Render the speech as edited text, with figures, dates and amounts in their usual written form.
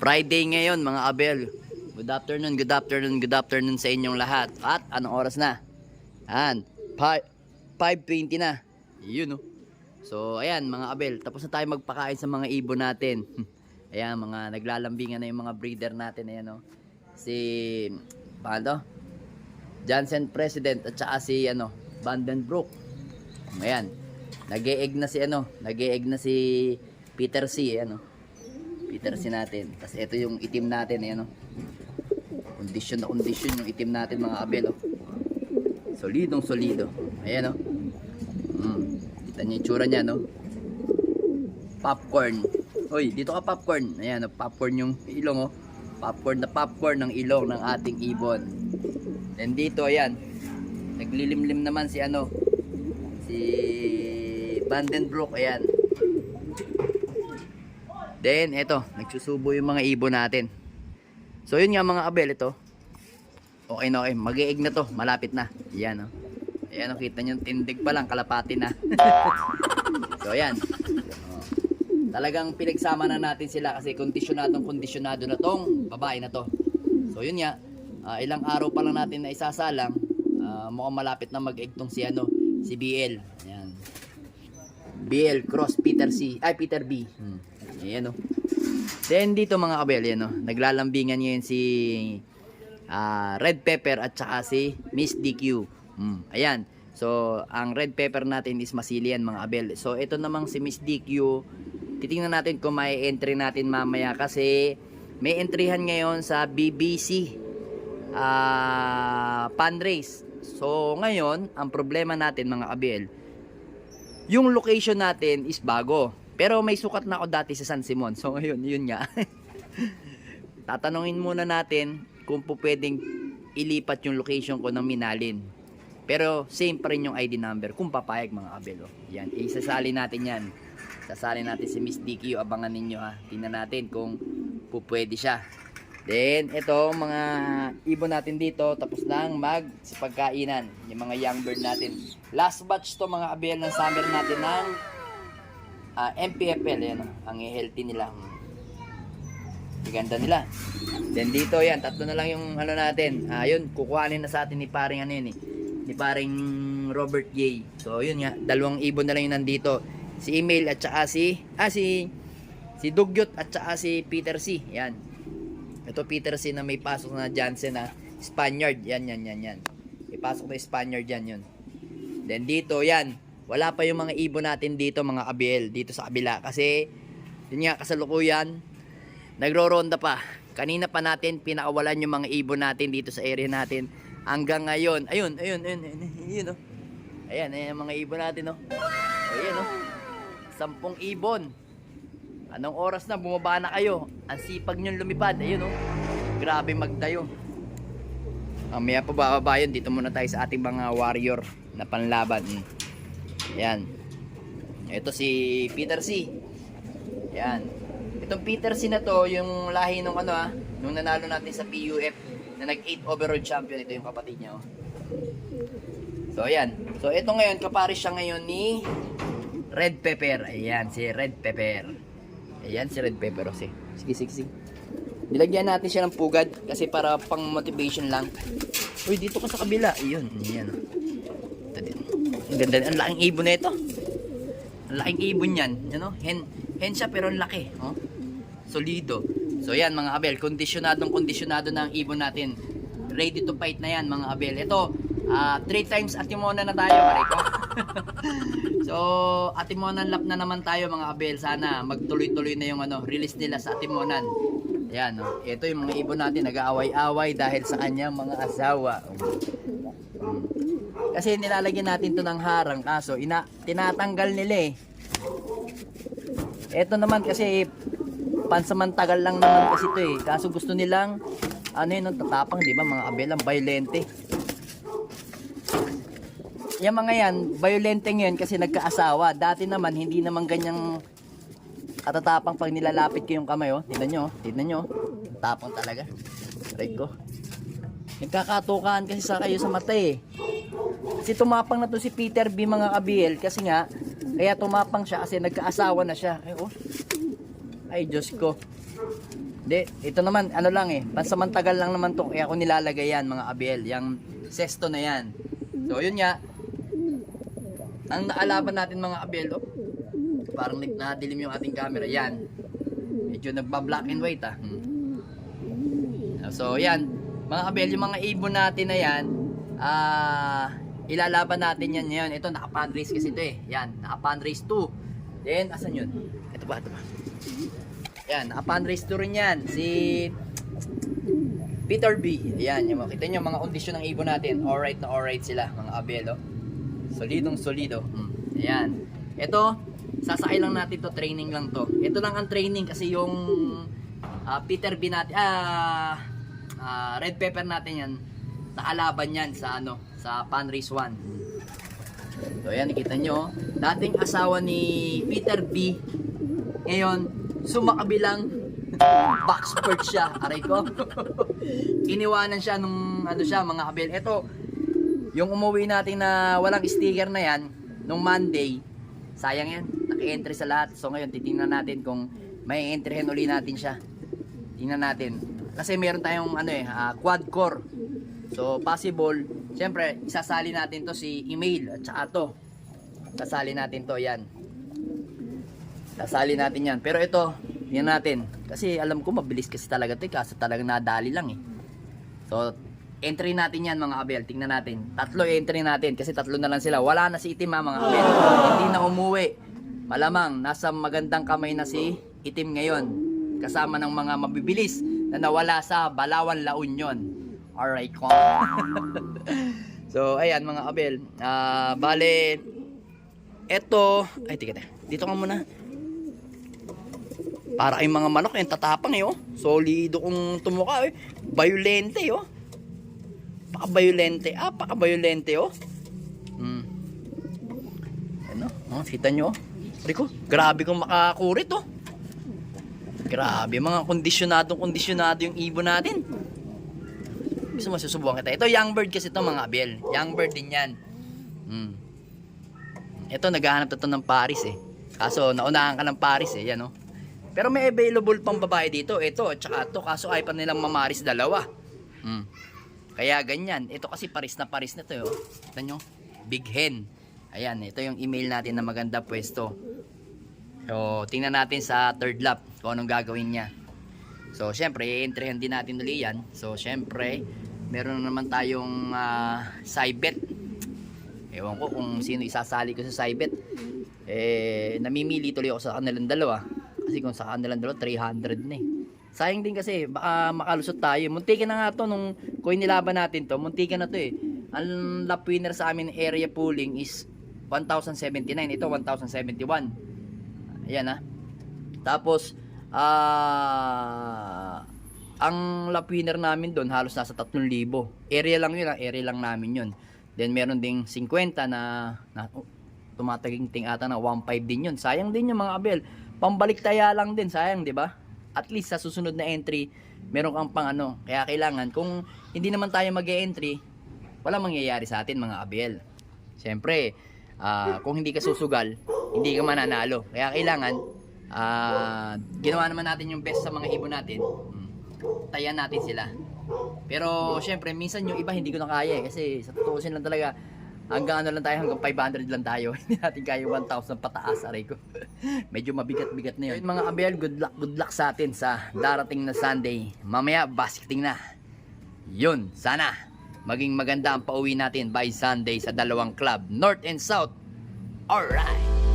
Friday ngayon mga abel. Good afternoon, good afternoon, good afternoon sa inyong lahat. At anong oras na? Ayan, 5:20 na. Yun, no? So ayan mga abel, tapos na tayo magpakain sa mga ibon natin. Ayan, mga naglalambingan na yung mga breeder natin. Ayan, no? Si paano? Jansen President at saka si Vandenbroek. Ayan, nag-e-egg na si Peter C. Ayan, no? Peter C natin. Tapos ito yung itim natin. Ayan, no? Condition na condition yung itim natin mga abel, oh. Solidong solido. Ayan, oh. Kita niyo yung tsura niya, no? Popcorn. Hoy, dito ka popcorn. Ayan, oh, popcorn yung ilong, oh. Popcorn na popcorn ng ilong ng ating ibon. Then dito, ayan, naglilimlim naman si si Vandenbroek. Ayan. Then ito, nagsusubo yung mga ibon natin. So yun nga mga abel, ito. Okay na, okay. Mag-e-egg na to. Malapit na. Ayan, oh. Ayan, oh. Kita nyo, tindig pa lang. Kalapati na. So ayan. Oh. Talagang pinagsama na natin sila kasi kondisyonado na tong babae na to. So yun nga. Ilang araw pa lang natin na isasalang. Mukhang malapit na mag-egg tong si BL. Ayan. BL cross Peter C. Ay, Peter B. Ayan, oh. Then dito mga kabel, yan, oh, naglalambingan ngayon si Red Pepper at saka si Miss DQ. Ayan. So, ang Red Pepper natin is masilian mga kabel. So, ito namang si Miss DQ, titingnan natin kung may entry natin mamaya kasi may entryhan ngayon sa BBC fundraise. So, ngayon, ang problema natin mga kabel, yung location natin is bago. Pero may sukat na ako dati sa San Simon. So ngayon, yun nga. Tatanungin muna natin kung po pwedeng ilipat yung location ko ng Minalin. Pero same pa rin yung ID number kung papayag mga kabelo. Yan, isasali natin yan. Sasali natin si Miss DQ. Abangan ninyo, ha. Tingnan natin kung po pwede siya. Then, ito mga ibon natin dito. Tapos lang magsipagkainan. Yung mga young bird natin. Last batch to mga kabelo ng summer natin ng MPFL, yan, ang healthy nila. Ganda nila. Then dito yan, tatlo na lang yung natin. Yun, kukuhanin na sa atin ni paring ni paring Robert J. So yun nga, dalawang ibon na lang yung nandito. Si Email at saka si Dugyot at saka si Peter C. Yan. Ito Peter C na may pasok na Jansen na Spaniard. Yan. May pasok na Spaniard yan yun. Then dito yan. Wala pa yung mga ibon natin dito mga kabel, dito sa kabila. Kasi, yun nga, kasalukuyan, nagro-ronda pa. Kanina pa natin pinakawalan yung mga ibon natin dito sa area natin. Hanggang ngayon, ayun, oh. Ayan yung mga ibon natin, oh. Ayan, oh. 10 ibon. Anong oras na, bumaba na kayo. Ang sipag nyo lumipad, ayun, oh. Grabe magdayo. Mamaya pa bababa yun, dito muna tayo sa ating mga warrior na panlaban. Yan. Ito si Peter C. Yan. Itong Peter C na to, yung lahi nung nung nanalo natin sa PUF na nag-8 overall champion. Ito yung kapatid niya, oh. So, ayan. So, ito ngayon, kapares siya ngayon ni Red Pepper. Ayan, si Red Pepper. Ayan, si Red Pepper, oh. Sige. Nilagyan natin siya ng pugad kasi para pang motivation lang. Uy, dito ka sa kabila. Ayun, yan. Ito din. Ang ganda, ang laking ibon na ito. Ang laking ibon yan. Yan, oh. Hen siya pero ang laki, oh. Solido. So yan mga abel, kondisyonado na ang ibon natin. Ready to fight na yan mga abel. Ito, 3 times Atimona na tayo, Mariko. So, Atimonan lap na naman tayo mga abel. Sana magtuloy-tuloy na yung release nila sa Atimonan. Yan, oh. Ito yung mga ibon natin nag-aaway-away dahil sa kanyang mga asawa. Kasi nilalagyan natin to ng harang kaso tinatanggal nila, eh. Ito naman kasi pansamantagal lang naman kasi ito, eh. Kaso gusto nilang tatapang, di ba mga kabelang violente. Yung mga yan, violente ngayon kasi nagkaasawa. Dati naman hindi naman ganyang katatapang pag nilalapit ko yung kamay, oh. Tignan nyo. Tapang talaga. Rico. Nagkakatukaan kasi sa kayo sa mata, eh. Kasi tumapang na to si Peter B mga kabil kasi nga kaya tumapang siya kasi nagkaasawa na siya. Ay, oh. Ay, Diyos ko. Hindi, ito naman, ano lang eh, pansamantagal lang naman to, kaya ako nilalagay yan mga abel, yung sesto na yan. So yun nga, ang naalaban natin mga abel, oh, parang nadilim yung ating camera, yan. Medyo nagba-black and white ah. So yan, mga abel, yung mga ibon natin na yan, ilalaban natin yan ngayon. Ito, naka-fundraise kasi ito eh. Yan, naka-fundraise 2. Then, asan yun? Ito ba? Yan, naka-fundraise 2 rin yan. Si Peter B. Yan, yung makita nyo, mga kondisyon ng ibon natin. Alright na alright sila, mga abel. Oh. Solidong solido. Yan. Ito, sasakay lang natin to, training lang to. Ito lang ang training kasi yung Peter B natin, red pepper natin yan, nakalaban yan sa ano, sa fundraise 1. So yan, nakita nyo, dating asawa ni Peter B, ngayon, sumakabilang backspurt siya, aray ko. Iniwanan siya nung, ano siya, mga abel. Ito, yung umuwi natin na walang sticker na yan, nung Monday, sayang yan, naka-entry sa lahat. So ngayon, titingnan natin kung may entryhan uli natin siya. Tingnan natin. Kasi meron tayong ano quad core. So possible, siyempre isasali natin to si email at saka to. Sasali natin to, yan. Sasali natin yan. Pero ito, yan natin. Kasi alam ko mabilis kasi talaga to, kaso talagang nadali lang eh. So entry natin yan mga abel. Tingnan natin. 3 entry natin kasi 3 na lang sila. Wala na si itim mga abel. Hindi na umuwi. Malamang nasa magandang kamay na si itim ngayon. Kasama ng mga mabibilis na nawala sa Balawan, La Union. Alright ko. So ayan mga abel, bale eto, ay tika, dito ka muna. Para kayong mga manok yung tatapang eh, oh. Solido kung tumuka eh. Violente oh. Paka-violente, paka-violente oh. Ano, kita nyo oh. Rico, grabe kung makakurit oh. Grabe, mga kondisyonado yung ibon natin. Gusto mo susubukan kita. Ito young bird kasi ito mga abel. Young bird din yan. Ito naghahanap ito ng Paris eh. Kaso naunahan ka ng Paris eh. Yan oh. Pero may available pang babae dito. Ito at saka ito. Kaso ay pa nilang mamaris dalawa. Kaya ganyan. Ito kasi Paris na to eh. Oh. Ito nyo. Big hen. Ayan. Ito yung email natin na maganda pwesto. So tingnan natin sa third lap kung anong gagawin niya. So syempre i-entryhan din natin ulit yan. So syempre meron naman tayong Cybet. Ewan ko kung sino isasali ko sa Cybet. Namimili tuloy ako sa kanilang dalawa. Kasi kung sa kanilang dalawa 300 na eh. Sayang din kasi baka makalusot tayo. Muntikan na nga to nung coin nilaban natin to. Muntikan na to eh. Ang lap winner sa amin area pooling is 1,079. Ito 1,071. Ayan Tapos ang lap winner namin doon halos nasa 3,000. Area lang yun, area lang namin yun. Then meron ding 50 na tumataginting ata na 1.5 din yun. Sayang din yung mga abel. Pambalik taya lang din, sayang, 'di ba? At least sa susunod na entry, meron kang pang ano. Kaya kailangan kung hindi naman tayo mag-e-entry, wala mangyayari sa atin mga abel. Siyempre, kung hindi ka susugal, hindi ka mananalo. Kaya kailangan ginawa naman natin yung best sa mga ibon natin. Tayan natin sila. Pero syempre minsan yung iba hindi ko na kaya kasi sa tutuusin lang talaga hanggang ano lang tayo, hanggang 500 lang tayo. Hindi natin kaya 1,000 pataas, aray ko. Medyo mabigat-bigat na yun. Mga abel, good luck sa atin sa darating na Sunday. Mamaya basketing na. Yun, sana maging maganda ang pauwi natin by Sunday sa dalawang club, North and South. Alright.